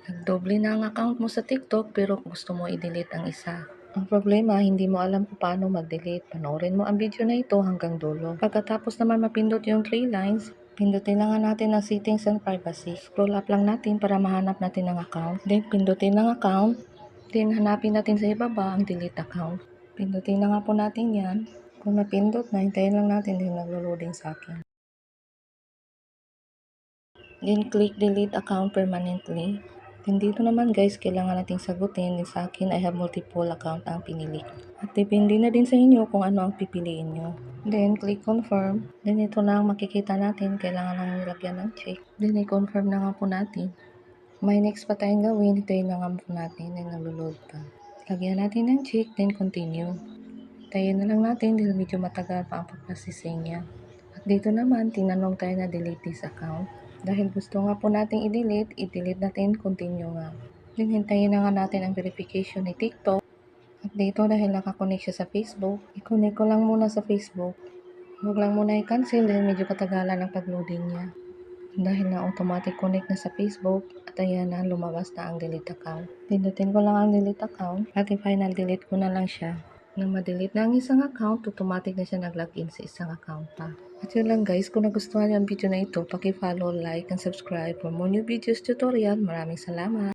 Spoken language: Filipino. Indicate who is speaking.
Speaker 1: Nagdoble na ang account mo sa TikTok pero gusto mo i-delete ang isa. Ang problema, hindi mo alam kung paano mag-delete. Panoorin mo ang video na ito hanggang dulo. Pagkatapos naman mapindot yung 3 lines, pindutin lang natin ang settings and privacy. Scroll up lang natin para mahanap natin ang account. Then pindutin ang account. Then hanapin natin sa ibaba ang delete account. Pindutin na nga po natin yan. Kung napindot na, hintayin lang natin din naglo-loading sa akin. Then click delete account permanently. Then dito naman guys, kailangan nating sagutin. Din sa akin, I have multiple account ang pinili. At depende na din sa inyo kung ano ang pipiliin nyo. Then click confirm. Then ito na ang makikita natin. Kailangan lang nilagyan ng check. Then i-confirm na nga po natin. May next pa tayong gawin. Hintayin na nga po natin. Then naglo-load pa. Lagyan natin ng check. Then continue. Hintayin na lang natin dahil medyo matagal pa ang pag-processing niya. At dito naman, tinanong tayo na delete this account. Dahil gusto nga po nating i-delete natin, continue nga. Then hintayin na nga natin ang verification ni TikTok. At dito dahil nakakonect siya sa Facebook, i-connect ko lang muna sa Facebook. Huwag lang muna i-cancel dahil medyo katagalan ang pag-loading niya. Dahil na automatic connect na sa Facebook at ayan na lumabas na ang delete account. Pindutin ko lang ang delete account at i-final delete ko na lang siya. Nang ma-delete na ang isang account, automatic na siya nag-login sa isang account pa. At yun lang guys, kung nagustuhan niyo ang video na ito, paki-follow, like, and subscribe for more new videos tutorial. Maraming salamat!